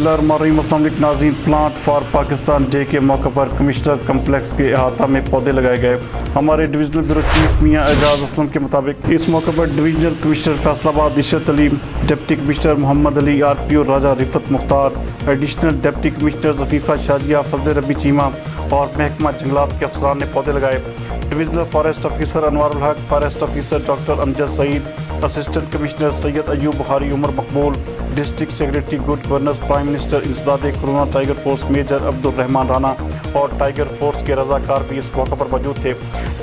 बिस्मिल्लाहिर्रहमानिर्रहीम। अस्सलाम वालेकुम नाज़रीन। प्लांट फॉर पाकिस्तान डे के मौके पर कमिश्नर कम्प्लेक्स के अहाता में पौधे लगाए गए। हमारे divisional bureau chief Mian Ejaz Aslam के मुताबिक इस मौके पर divisional commissioner Faisalabad Ishrat Ali, deputy commissioner Mohammad Ali, RPO Raja Rifat Mukhtar, additional deputy commissioner Zafifa Shazia, Fazal Rabi Cheema और महकमा जंगलात के अफसरान ने पौधे लगाए। Divisional forest officer Anwarul Haq, forest officer doctor Amjad Saeed, assistant commissioner Syed Ayub Bukhari, Umar Maqbool, district secretary good governance, prime minister इंसदादे corona, tiger force major Abdul Rahman Rana और टाइगर फोर्स के रजाकार भी इस मौके पर मौजूद थे।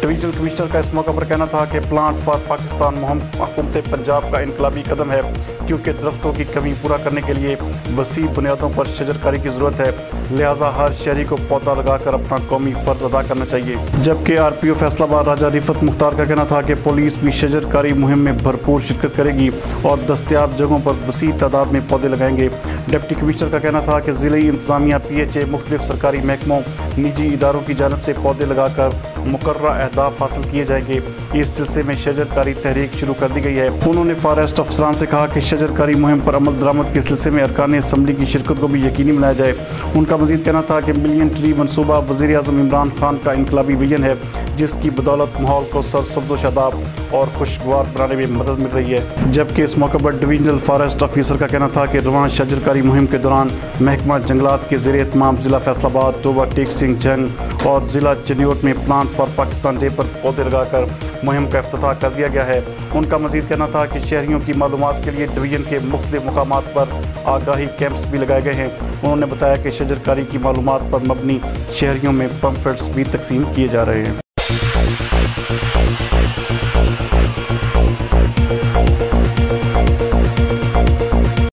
डिविजनल कमिश्नर का इस मौके पर कहना था कि प्लांट फॉर पाकिस्तान मुहिम हुकूमत पंजाब का इनकलाबी कदम है, क्योंकि दरख्तों की कमी पूरा करने के लिए वसी बुनियादों पर शजरकारी की ज़रूरत है, लिहाजा हर शहरी को पौधा लगाकर अपना कौमी फ़र्ज अदा करना चाहिए। जबकि RPO फैसलाबाद राजा रिफत मुख्तार का कहना था कि पुलिस भी शजरकारी मुहिम में भरपूर शिरकत करेगी और दस्तयाब जगहों पर वसी तादाद में पौधे लगाएंगे। डिप्टी कमिश्नर का कहना था कि ज़िले इंतज़ामिया, PHA, मुख्तलिफ सरकारी महकमों, निजी इदारों की जानब से पौधे लगाकर मुकर्ररा अहदाफ हासिल किए जाएंगे। इस सिलसिले में शजरकारी तहरीक शुरू कर दी गई है। उन्होंने फॉरेस्ट अफसरान से कहा कि शजरकारी मुहिम पर अमल दरामद के सिलसिले में अरकान असम्बली की शिरकत को भी यकीनी बनाया जाए। उनका मजीद कहना था कि मिलियन ट्री मनसूबा वज़ीर आज़म इमरान खान का इनकलाबी विजन है, जिसकी बदौलत माहौल को सरसब्ज़ व शादाब और खुशगवार बनाने में मदद मिल रही है। जबकि इस मौके पर डिविजनल फॉरेस्ट ऑफिसर का कहना था कि रवां शजरकारी मुहिम के दौरान महकमा जंगलात के ज़ेर एहतमाम ज़िला फैसलाबाद, टोबा टेक सिंह जंग और ज़िला चनियोट में प्लांट फॉर पाकिस्तान डे पर पौधे लगाकर मुहिम का इफ्तिताह कर दिया गया है। उनका मजीद कहना था कि शहरियों की मालूमात के लिए डिवीजन के मुख्तलिफ मुकामात पर आगाही कैंप्स भी लगाए गए हैं। उन्होंने बताया कि शजरकारी की मालूमात पर मबनी शहरियों में पम्फलेट्स भी तकसीम किए जा रहे हैं।